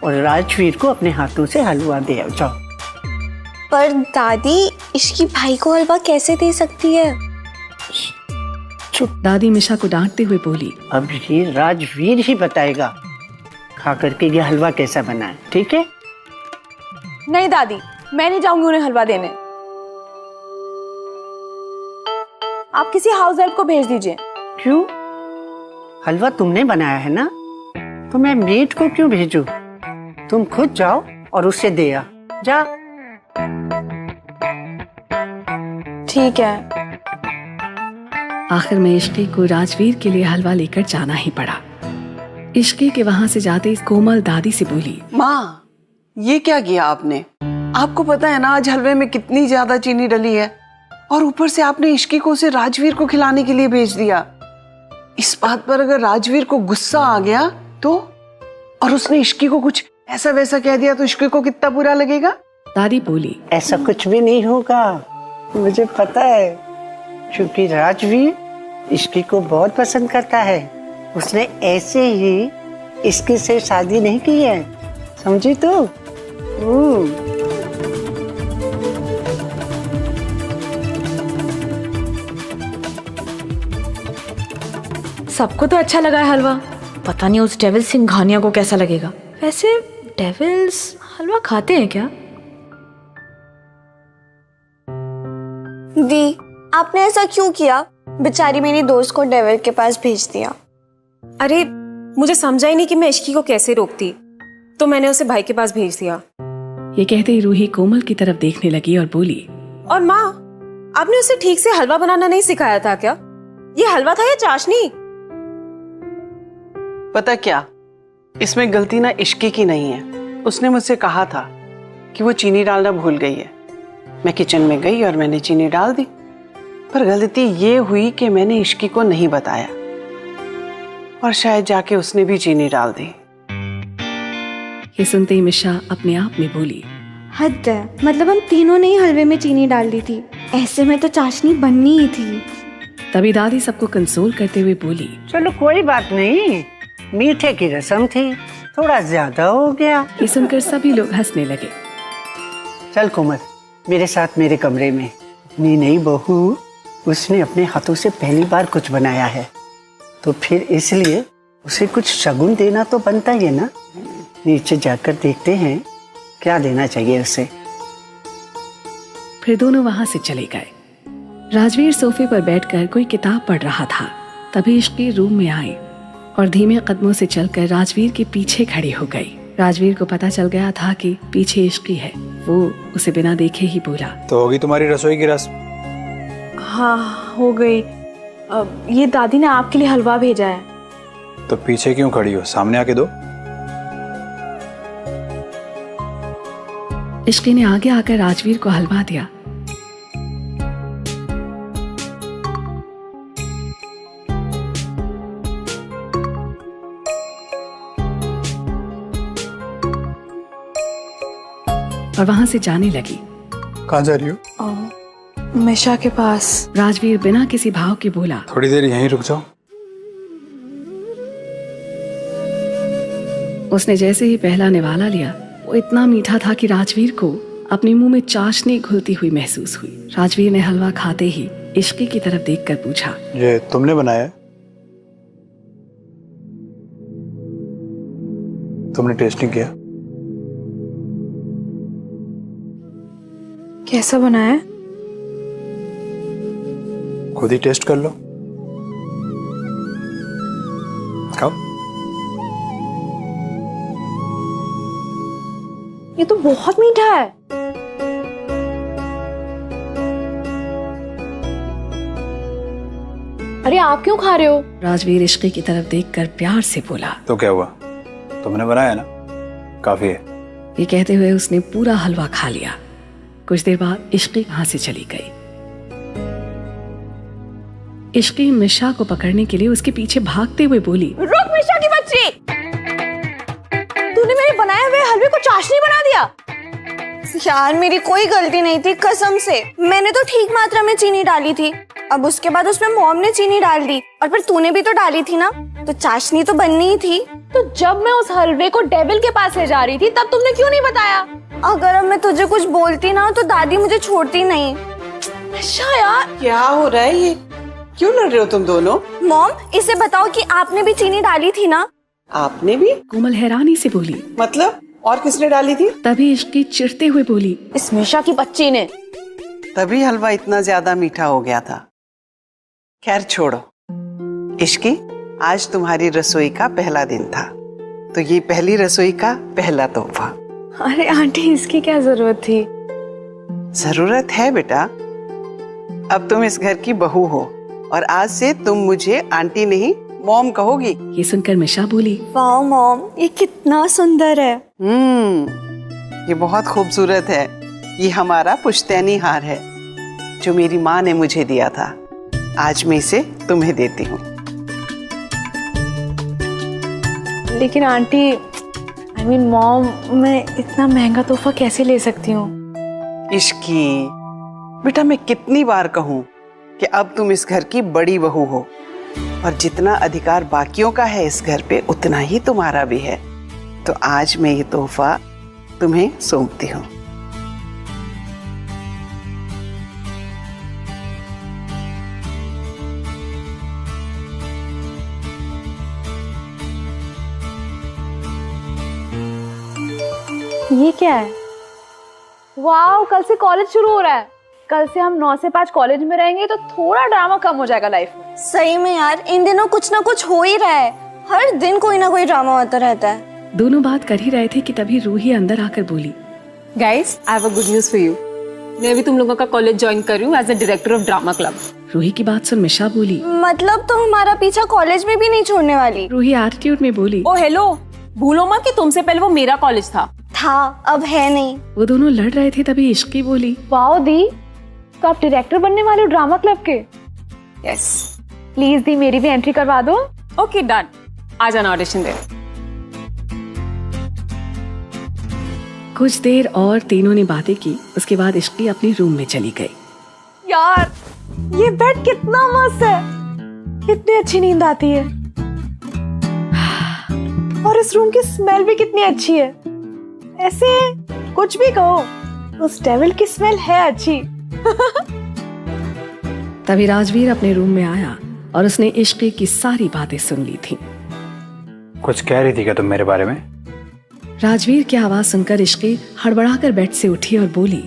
और राजवीर को अपने हाथों से हलवा दे आओ, जाओ। पर दादी, इश्की भाई को हलवा कैसे दे सकती है? दादी मिशा को डांटते हुए बोली, अब ये राजवीर ही बताएगा खा करके ये हलवा कैसा बना है, ठीक है? नहीं दादी, मैं नहीं जाऊंगी उन्हें हलवा देने। आप किसी हाउस हेल्प को भेज दीजिए। क्यों? हलवा तुमने बनाया है ना, तो मैं मेड को क्यों भेजूं? तुम खुद जाओ और उसे दे आ, जा। ठीक है। आखिर में इश्की को राजवीर के लिए हलवा लेकर जाना ही पड़ा। इश्की के वहां से जाते कोमल दादी से बोली, माँ, ये क्या किया आपने? आपको पता है ना आज हलवे में कितनी ज्यादा चीनी डली है, और ऊपर से आपने इश्की को उसे राजवीर को खिलाने के लिए भेज दिया। इस बात पर अगर राजवीर को गुस्सा आ गया तो, और उसने इश्की को कुछ ऐसा वैसा कह दिया तो इश्की को कितना बुरा लगेगा? दादी बोली, ऐसा कुछ भी नहीं होगा, मुझे पता है, क्योंकि राजवीर इश्की को बहुत पसंद करता है। उसने ऐसे ही इश्की से शादी नहीं की है, समझी तू? सबको तो अच्छा लगा है हलवा, पता नहीं उस डेविल सिंघानिया को कैसा लगेगा। वैसे डेविल्स हलवा खाते हैं क्या? दी, आपने ऐसा क्यों किया? बेचारी मेरी दोस्त को डेविल के पास भेज दिया। अरे मुझे समझा ही नहीं कि मैं इश्की को कैसे रोकती, तो मैंने उसे भाई के पास भेज दिया। ये कहते ही रूही कोमल की तरफ देखने लगी और बोली, और माँ, आपने उसे ठीक से हलवा बनाना नहीं सिखाया था क्या? ये हलवा था या चाशनी? पता क्या, इसमें गलती ना इश्की की नहीं है। उसने मुझसे कहा था कि वो चीनी डालना भूल गई है। मैं किचन में गई और मैंने चीनी डाल दी, पर गलती ये हुई कि मैंने इश्की को नहीं बताया, और शायद जाके उसने भी चीनी डाल दी। ये सुनते ही मिशा अपने आप में बोली, हद है, मतलब हम तीनों ने ही हलवे में चीनी डाल दी थी, ऐसे में तो चाशनी बननी ही थी। तभी दादी सबको कंसोल करते हुए बोली, चलो कोई बात नहीं, मीठे की रस्म थी, थोड़ा ज्यादा हो गया। ये सुनकर सभी लोग हंसने लगे। चल कोमल, मेरे साथ मेरे कमरे में। अपनी नई बहू, उसने अपने हाथों से पहली बार कुछ बनाया है, तो फिर इसलिए उसे कुछ शगुन देना तो बनता ही है ना। नीचे जाकर देखते हैं क्या देना चाहिए उसे। फिर दोनों वहां से चले गए। राजवीर सोफे पर बैठकर कोई किताब पढ़ रहा था। तभी इश्की रूम में आई और धीमे कदमों से चलकर राजवीर के पीछे खड़ी हो गई। राजवीर को पता चल गया था कि पीछे इश्की है। वो उसे बिना देखे ही बोला, तो होगी तुम्हारी रसोई की रस्म? हाँ, हो गई। ये दादी ने आपके लिए हलवा भेजा है। तो पीछे क्यों खड़ी हो, सामने आके दो। इश्की ने आगे आकर राजवीर को हलवा दिया। और वहां से जाने लगी। कहाँ जा रही हो? मिशा के पास। राजवीर बिना किसी भाव के बोला, थोड़ी देर यहीं रुक जाओ। उसने जैसे ही पहला निवाला लिया, वो इतना मीठा था कि राजवीर को अपने मुंह में चाशनी घुलती हुई महसूस हुई। राजवीर ने हलवा खाते ही इश्की की तरफ देखकर पूछा, ये तुमने बनाया है? तुमने टेस्ट नहीं किया? कैसा बना है? खुद ही टेस्ट कर लो, खाओ। ये तो बहुत मीठा है। अरे आप क्यों खा रहे हो? राजवीर इश्की की तरफ देखकर प्यार से बोला, तो क्या हुआ, तुमने बनाया ना, काफी है। ये कहते हुए उसने पूरा हलवा खा लिया। कुछ देर बाद इश्की वहां से चली गई। इश्की मिशा को पकड़ने के लिए उसके पीछे भागते हुए बोली, रुक मिशा की बच्ची! तूने मेरे बनाए हुए हलवे को चाशनी बना दिया। यार मेरी कोई गलती नहीं थी, कसम से। मैंने तो ठीक मात्रा में चीनी डाली थी। अब उसके बाद उसमें मॉम ने चीनी डाल दी, और फिर तूने भी तो डाली थी ना, तो चाशनी तो बननी ही थी। तो जब मैं उस हलवे को डेविल के पास ले जा रही थी तब तुमने क्यों नहीं बताया? अगर अब मैं तुझे कुछ बोलती ना तो दादी मुझे छोड़ती नहीं। निशा यार, क्या हो रहा है ये? क्यों लड़ रहे हो तुम दोनों? मॉम, इसे बताओ कि आपने भी चीनी डाली थी ना? आपने भी? कोमल हैरानी से बोली। मतलब और किसने डाली थी? तभी इश्की चिढ़ते हुए बोली, इस मिशा की बच्ची ने। तभी हलवा इतना ज्यादा मीठा हो गया था। खैर छोड़ो। इश्की, आज तुम्हारी रसोई का पहला दिन था, तो ये पहली रसोई का पहला तोहफा। अरे आंटी, इसकी क्या जरूरत थी? जरूरत है बेटा। अब तुम इस घर की बहू हो और आज से तुम मुझे आंटी नहीं मॉम कहोगी। ये सुनकर मिशा बोली, वाह मॉम, ये कितना सुंदर है। ये बहुत खूबसूरत है। ये हमारा पुश्तैनी हार है जो मेरी माँ ने मुझे दिया था। आज मैं इसे तुम्हें देती हूँ। लेकिन आंटी, आई मीन मॉम, मैं इतना महंगा तोहफा कैसे ले सकती हूँ? इश्की बेटा, मैं कितनी बार कहूँ कि अब तुम इस घर की बड़ी बहू हो और जितना अधिकार बाकियों का है इस घर पे उतना ही तुम्हारा भी है। तो आज मैं ये तोहफा तुम्हें सौंपती हूँ। ये क्या है? वाह, कल से कॉलेज शुरू हो रहा है। कल से हम 9 से 5 कॉलेज में रहेंगे तो थोड़ा ड्रामा कम हो जाएगा लाइफ में। सही में यार, इन दिनों कुछ ना कुछ हो ही रहा है। हर दिन कोई ना कोई ड्रामा होता रहता है। दोनों बात कर ही रहे थे कि तभी रूही अंदर आकर बोली, guys, I have a good news for you. मैं भी तुम लोगों का कॉलेज ज्वाइन कर रही हूँ as a director of drama club. Ruhi की बात सुन मिशा बोली, मतलब तुम हमारा पीछा कॉलेज में भी नहीं छोड़ने वाली? रूही एटीट्यूड में बोली, ओ हेलो, भूलो मत कि तुमसे पहले वो मेरा कॉलेज था। अब है नहीं। वो दोनों लड़ रहे थे तभी इश्की बोली, वाओ दी, तो आप डायरेक्टर बनने वाले हो ड्रामा क्लब के? यस। प्लीज दी, मेरी भी एंट्री करवा दो। ओके डन, आ जाना ऑडिशन दे। कुछ देर और तीनों ने बातें की। उसके बाद इश्की अपने रूम में चली गई। यार, ये बेड कितना मस्त है, कितनी अच्छी नींद आती है और इस रूम की स्मेल भी कितनी अच्छी है। ऐसे कुछ भी कहो, उस डेविल की स्मेल है अच्छी। तभी राजवीर अपने रूम में आया और उसने इश्की की सारी बातें सुन ली थी। कुछ कह रही थी क्या तुम मेरे बारे में? राजवीर की आवाज सुनकर इश्की हड़बड़ाकर बेड से उठी और बोली,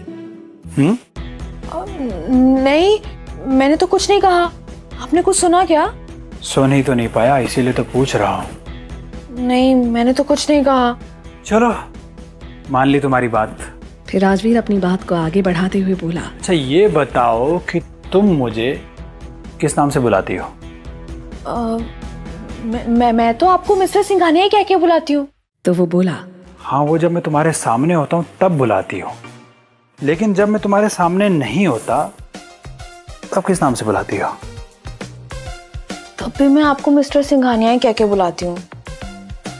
नहीं, मैंने तो कुछ नहीं कहा। आपने कुछ सुना क्या? सुन ही तो नहीं पाया, इसीलिए तो पूछ रहा हूँ। नहीं, मैंने तो कुछ नहीं कहा। चलो, मान ली तुम्हारी बात। फिर राजवीर अपनी बात को आगे बढ़ाते हुए बोला, अच्छा ये बताओ कि तुम मुझे किस नाम से बुलाती हो? मैं तो आपको मिस्टर सिंघानिया कह के बुलाती हूँ। तो वो बोला, हाँ, वो जब मैं तुम्हारे सामने होता हूँ तब बुलाती हो, लेकिन जब मैं तुम्हारे सामने नहीं होता तब किस नाम से बुलाती हो? तब भी मैं आपको मिस्टर सिंघानिया कह के बुलाती हूँ।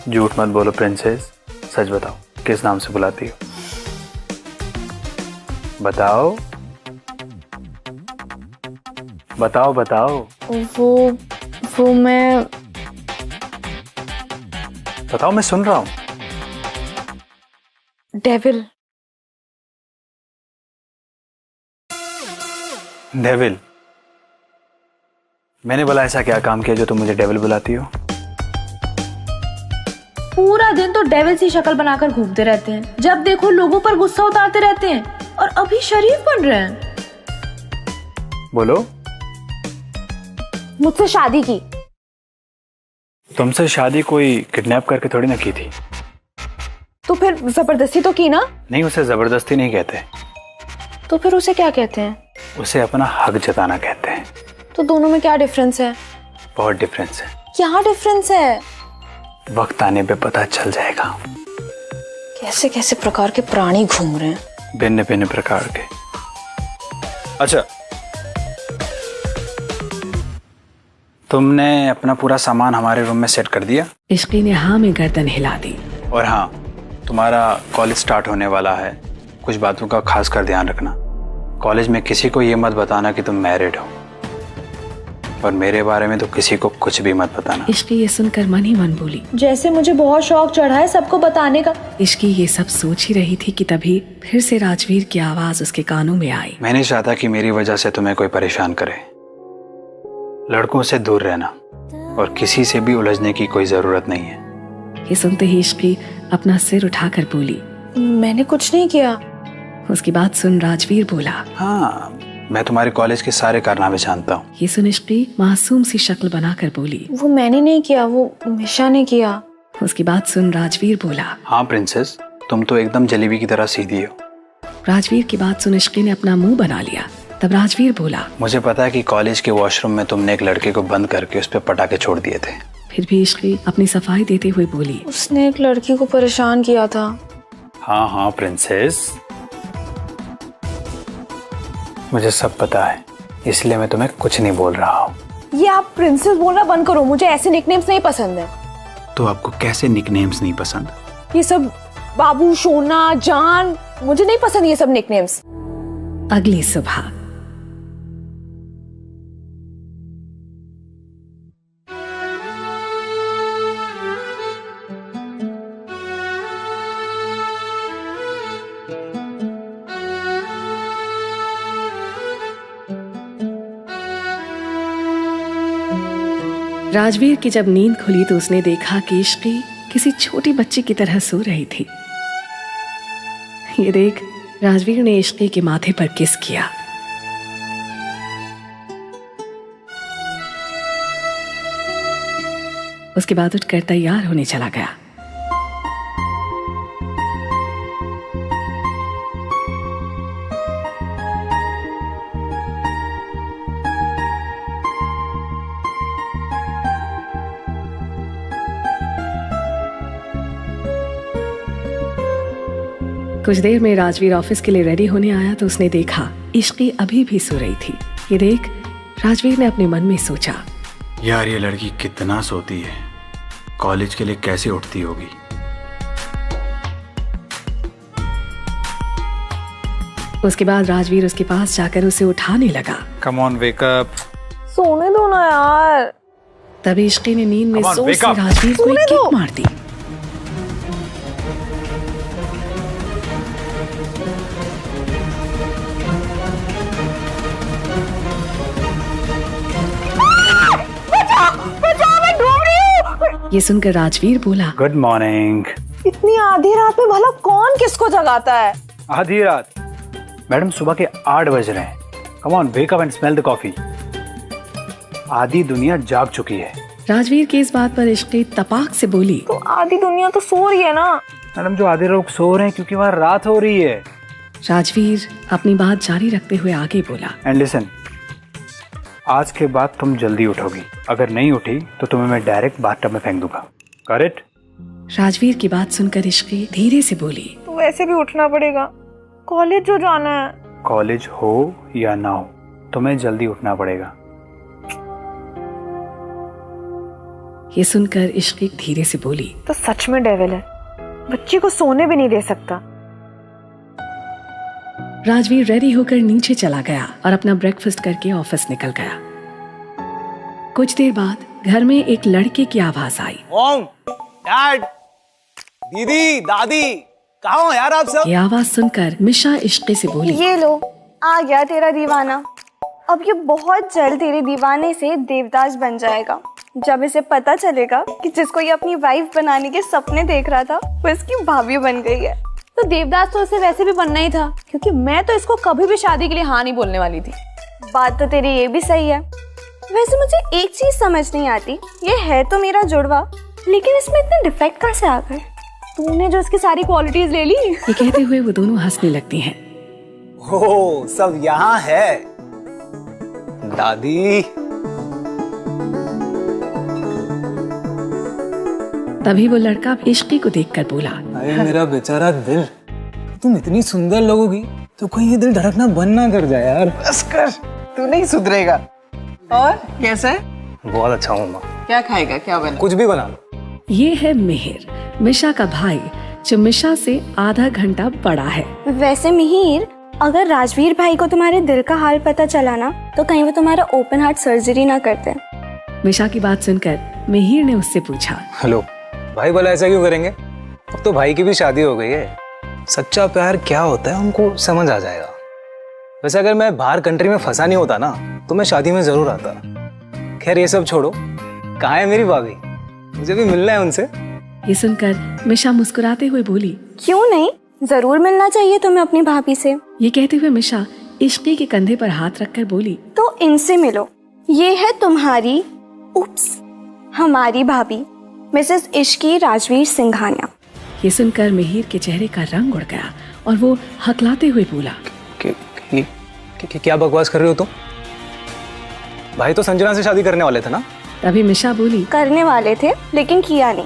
झूठ मत बोलो प्रिंसेस, सच बताओ किस नाम से बुलाती हो? बताओ बताओ बताओ। वो मैं बताओ, मैं सुन रहा हूँ। डेविल। डेविल? मैंने बोला ऐसा क्या काम किया जो तुम मुझे डेविल बुलाती हो? पूरा दिन तो डेविल सी शक्ल बनाकर घूमते रहते हैं, जब देखो लोगों पर गुस्सा उतारते रहते हैं और अभी शरीफ बन रहे हैं। बोलो। मुझसे शादी की। तुमसे शादी कोई किडनैप करके थोड़ी ना की थी। तो फिर जबरदस्ती तो की ना? नहीं, उसे जबरदस्ती नहीं कहते। तो फिर उसे क्या कहते हैं? उसे अपना हक जताना कहते हैं। तो दोनों में क्या डिफरेंस है? बहुत डिफरेंस है। क्या डिफरेंस है? वक्त आने पे पता चल जाएगा। कैसे कैसे प्रकार के प्राणी घूम रहे हैं, भिन्न भिन्न प्रकार के। अच्छा, तुमने अपना पूरा सामान हमारे रूम में सेट कर दिया? इश्की ने हाँ में गर्दन हिला दी। और हाँ, तुम्हारा कॉलेज स्टार्ट होने वाला है, कुछ बातों का खास कर ध्यान रखना। कॉलेज में किसी को ये मत बताना कि तुम मैरिड हो। और मेरे बारे में तो किसी को कुछ भी मत बताना। इश्की ये सुनकर मन ही मन बोली, जैसे मुझे बहुत शौक चढ़ा है सबको बताने का। इश्की ये सब सोच ही रही थी कि तभी फिर से राजवीर की आवाज उसके कानों में आई। मैं नहीं चाहता कि मेरी वजह से तुम्हें कोई परेशान करे। लड़कों से दूर रहना और किसी से भी उलझने की कोई जरूरत नहीं है। ये सुनते ही इश्की अपना सिर उठाकर बोली, मैंने कुछ नहीं किया। उसकी बात सुन राजवीर बोला, हाँ, मैं तुम्हारे कॉलेज के सारे कारनामे जानता हूँ। ये सुन इश्की मासूम सी शक्ल बनाकर बोली, वो मैंने नहीं किया, वो मिशा ने किया। उसकी बात सुन राजवीर बोला, हाँ प्रिंसेस, तुम तो एकदम जलेबी की तरह सीधी हो। राजवीर की बात सुन इश्की ने अपना मुंह बना लिया। तब राजवीर बोला, मुझे पता है कि कॉलेज के वॉशरूम में तुमने एक लड़के को बंद करके उस पर पटाखे छोड़ दिए थे। फिर भी इश्की अपनी सफाई देते हुए बोली, उसने एक लड़की को परेशान किया था। हाँ हाँ प्रिंसेस, मुझे सब पता है, इसलिए मैं तुम्हें कुछ नहीं बोल रहा हूँ। ये आप प्रिंसेस बोलना बंद करो, मुझे ऐसे निकनेम्स नहीं पसंद है। तो आपको कैसे निकनेम्स नहीं पसंद? ये सब बाबू, सोना, जान, मुझे नहीं पसंद ये सब निकनेम्स। अगली सुबह राजवीर की जब नींद खुली तो उसने देखा कि इश्की किसी छोटी बच्ची की तरह सो रही थी। ये देख राजवीर ने इश्की के माथे पर किस किया। उसके बाद उठकर तैयार होने चला गया। कुछ देर में राजवीर ऑफिस के लिए रेडी होने आया तो उसने देखा इश्की अभी भी सो रही थी। ये देख राजवीर ने अपने मन में सोचा, यार ये लड़की कितना सोती है, कॉलेज के लिए कैसे उठती होगी। उसके बाद राजवीर उसके पास जाकर उसे उठाने लगा। Come on wake up. सोने दो ना यार। तभी इश्की ने नींद में Come on, जोर wake से up. राजवीर को एक किक मार दी। ये सुनकर राजवीर बोला, गुड मॉर्निंग। इतनी आधी रात में भला कौन किसको जगाता है? आधी रात? मैडम सुबह के 8 बज रहे हैं। Come on wake up and smell the coffee. आधी दुनिया जाग चुकी है। राजवीर की इस बात पर इश्की तपाक से बोली, तो आधी दुनिया तो सो रही है ना। मैडम जो आधे लोग सो रहे हैं क्योंकि वहाँ रात हो रही है। राजवीर अपनी बात जारी रखते हुए आगे बोला, एंड लिसन, आज के बाद तुम जल्दी उठोगी। अगर नहीं उठी तो तुम्हें मैं डायरेक्ट बाथटब में फेंक दूंगा। Got it? राजवीर की बात सुनकर इश्की धीरे से बोली, तो वैसे भी उठना पड़ेगा, कॉलेज जो जाना है। कॉलेज हो या ना हो तुम्हें जल्दी उठना पड़ेगा। ये सुनकर इश्की धीरे से बोली, तो सच में डेविल है, बच्ची को सोने भी नहीं दे सकता। राजवीर रेडी होकर नीचे चला गया और अपना ब्रेकफास्ट करके ऑफिस निकल गया। कुछ देर बाद घर में एक लड़के की आवाज आई। मॉम, डैड, दीदी, दादी, कहाँ हो यार आप सब? ये आवाज सुनकर मिशा इश्की से बोली, ये लो, आ गया तेरा दीवाना। अब ये बहुत जल्द तेरे दीवाने से देवदास बन जाएगा। जब इसे पता चलेगा कि जिसको ये अपनी वाइफ बनाने के सपने देख रहा था वो इसकी भाभी बन गई है। तो देवदास तो इसे वैसे भी बनना ही था, क्योंकि मैं तो इसको कभी भी शादी के लिए हाँ नहीं बोलने वाली थी। बात तो तेरी ये भी सही है। वैसे मुझे एक चीज समझ नहीं आती, ये है तो मेरा जुड़वा, लेकिन इसमें इतने डिफेक्ट कहाँ से आ गए? तूने जो इसकी सारी क्वालिटीज ले ली। ये कहते हुए वो दोनों हंसने लगती हैं। हो, सब यहाँ है। दादी, तभी वो लड़का इश्की को देखकर बोला, अरे मेरा बेचारा दिल, तुम इतनी सुंदर लगोगी तो कहीं ये दिल धड़कना बंद ना कर जाए यार। बस कर, तू नहीं सुधरेगा। और कैसा है? बहुत अच्छा हूँ माँ। क्या खाएगा, क्या बना? कुछ भी बना लो। ये है मिहिर, मिशा का भाई, जो मिशा से आधा घंटा बड़ा है। वैसे मिहिर, अगर राजवीर भाई को तुम्हारे दिल का हाल पता चला ना तो कहीं वो तुम्हारा ओपन हार्ट सर्जरी ना करते। मिशा की बात सुनकर मिहिर ने उससे पूछा, हेलो भाई, भला ऐसा क्यों करेंगे? अब तो भाई की भी शादी हो गई है। सच्चा प्यार क्या होता है हमको समझ आ जाएगा। वैसे अगर मैं बाहर कंट्री में फंसा नहीं होता ना तो मैं शादी में जरूर आता। खैर ये सब छोड़ो, कहाँ है मेरी भाभी? मुझे भी मिलना है उनसे। ये सुनकर मिशा मुस्कुराते हुए बोली, क्यों नहीं, जरूर मिलना चाहिए तुम्हें अपनी भाभी से। ये कहते हुए मिशा इश्की के कंधे पर हाथ रखकर बोली, तो इनसे मिलो, ये है तुम्हारी हमारी भाभी मिसेस इश्की राजवीर सिंघानिया। ये सुनकर मिहिर के चेहरे का रंग उड़ गया और वो हकलाते हुए बोला, क्या बकवास कर रहे हो तुम? भाई तो संजना से शादी करने वाले थे ना? तभी मिशा बोली, करने वाले थे लेकिन किया नहीं।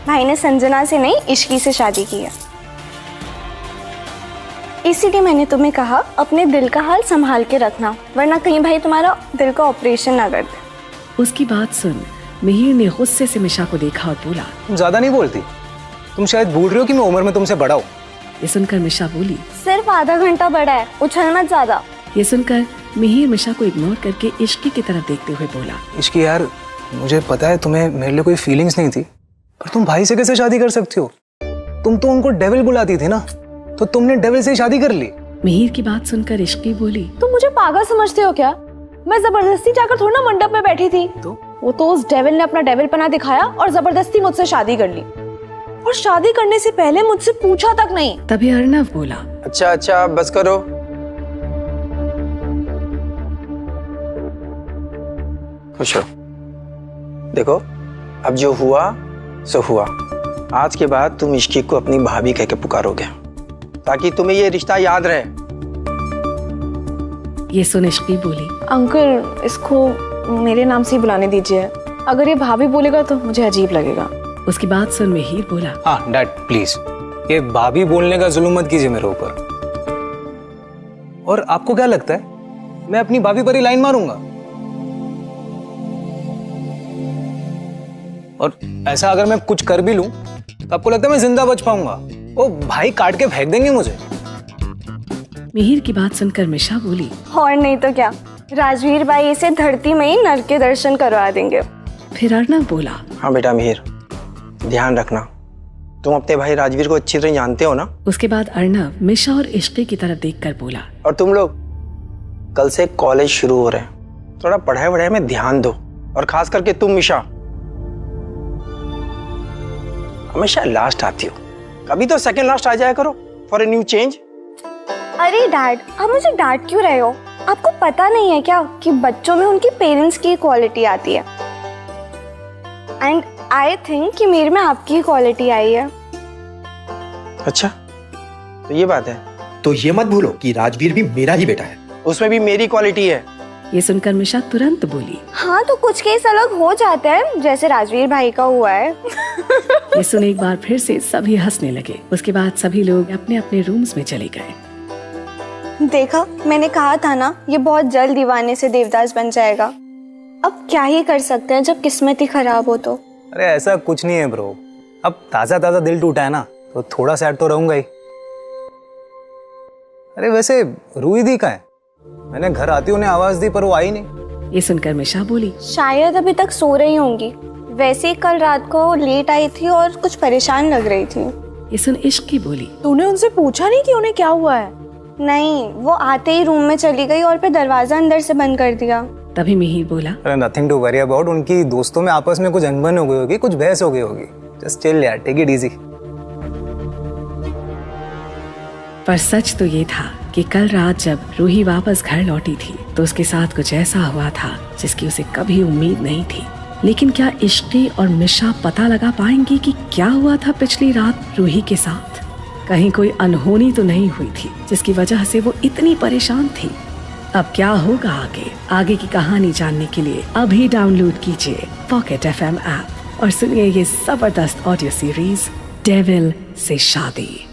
भाई ने संजना से नहीं इश्की से शादी की है। इसीलिए मैंने तुम्हें कहा अपने दिल का हाल संभाल के रखना, वरना कहीं भाई तुम्हारा दिल का ऑपरेशन ना कर दे। उसकी बात सुन मिहिर ने गुस्से से मिशा को देखा और बोला, तुम ज्यादा नहीं बोलती? तुम शायद भूल रहे हो कि मैं उम्र में तुमसे बड़ा हूँ। ये सुनकर मिशा बोली, सिर्फ आधा घंटा बड़ा है, उछल मत ज्यादा। ये सुनकर मिहिर मिशा को इग्नोर करके इश्की की तरफ देखते हुए बोला, इश्की यार, मुझे पता है तुम्हें मेरे लिए कोई फीलिंग्स नहीं थी, पर तुम भाई से कैसे शादी कर सकती हो? तुम तो उनको डेविल बुलाती थी ना, तो तुमने डेविल से शादी कर ली। मिहिर की बात सुनकर इश्की बोली, तुम मुझे पागल समझते हो क्या? मैं जबरदस्ती जाकर थोड़ा ना मंडप में बैठी थी। वो तो उस डेविल ने अपना डेविल पना दिखाया और जबरदस्ती मुझसे शादी कर ली, और शादी करने से पहले मुझसे पूछा तक नहीं। तभी अर्णव बोला, अच्छा बस करो। खुश हो। देखो अब जो हुआ सो हुआ। आज के बाद तुम इश्की को अपनी भाभी कह के पुकारोगे ताकि तुम्हें ये रिश्ता याद रहे। ये सुन इश्की बोली, अंकल इसको मेरे नाम से ही बुलाने दीजिए। अगर ये भाभी बोलेगा तो मुझे अजीब लगेगा। उसकी बात सुन मिहिर बोला, हाँ डैड प्लीज, ये भाभी बोलने का जुल्म मत कीजिए मेरे ऊपर। और आपको क्या लगता है मैं अपनी भाभी पर ही लाइन मारूंगा? और ऐसा अगर मैं कुछ कर भी लूं तो आपको लगता है मैं जिंदा बच पाऊंगा? वो भाई काट के फेंक देंगे मुझे। मिहिर की बात सुनकर मिशा बोली, और नहीं तो क्या, राजवीर भाई इसे धरती में ही नर के दर्शन करवा देंगे। फिर अर्णव बोला, हाँ बेटा मिहिर, ध्यान रखना, तुम अपने भाई राजवीर को अच्छी तरह जानते हो ना। उसके बाद अर्णव मिशा और इश्की की तरफ देखकर बोला, और तुम लोग कल से कॉलेज शुरू हो रहे हैं, थोड़ा पढ़ाई वढ़ाई में ध्यान दो। और खास करके तुम मिशा, हमेशा लास्ट आती हो, कभी तो सेकंड लास्ट आ जाया करो फॉर ए न्यू चेंज। अरे डैड, आप मुझे डांट क्यों रहे हो? आपको पता नहीं है क्या कि बच्चों में उनकी पेरेंट्स की क्वालिटी आती है? एंड आई थिंक कि मेरे में आपकी क्वालिटी आई है। अच्छा तो ये बात है। तो ये मत भूलो कि राजवीर भी मेरा ही बेटा है, उसमें भी मेरी क्वालिटी है। ये सुनकर मिशा तुरंत बोली, हाँ तो कुछ केस अलग हो जाते हैं, जैसे राजवीर भाई का हुआ है। ये सुन एक बार फिर से सभी हंसने लगे। उसके बाद सभी लोग अपने अपने रूम्स में चले गए। देखा, मैंने कहा था ना, ये बहुत जल्द दीवाने से देवदास बन जाएगा। अब क्या ही कर सकते हैं जब किस्मत ही खराब हो तो। अरे ऐसा कुछ नहीं है ब्रो, अब ताजा ताजा दिल टूटा है ना तो थोड़ा सैड तो रहूंगा ही। अरे वैसे रूही दी कहाँ है? मैंने घर आती उन्हें आवाज दी पर वो आई नहीं। ये सुनकर मिशा बोली, शायद अभी तक सो रही होंगी। वैसे ही कल रात को लेट आई थी और कुछ परेशान लग रही थी। ये सुन इश्की बोली, तूने उनसे पूछा नहीं कि उन्हें क्या हुआ है? नहीं, वो आते ही रूम में चली गई और फिर दरवाजा अंदर से बंद कर दिया। तभी मिहिर बोला, अरे नथिंग टू वरी अबाउट, उनकी दोस्तों में आपस में कुछ अनबन हो गई होगी, कुछ बहस हो गई होगी। जस्ट चिल यार, टेक इट इजी। पर सच तो ये था कि कल रात जब रूही वापस घर लौटी थी तो उसके साथ कुछ ऐसा हुआ था जिसकी उसे कभी उम्मीद नहीं थी। लेकिन क्या इश्की और मिशा पता लगा पाएंगी कि क्या हुआ था पिछली रात रूही के साथ? कहीं कोई अनहोनी तो नहीं हुई थी जिसकी वजह से वो इतनी परेशान थी? अब क्या होगा आगे की कहानी जानने के लिए अभी डाउनलोड कीजिए पॉकेट FM ऐप और सुनिए ये जबरदस्त ऑडियो सीरीज डेविल से शादी।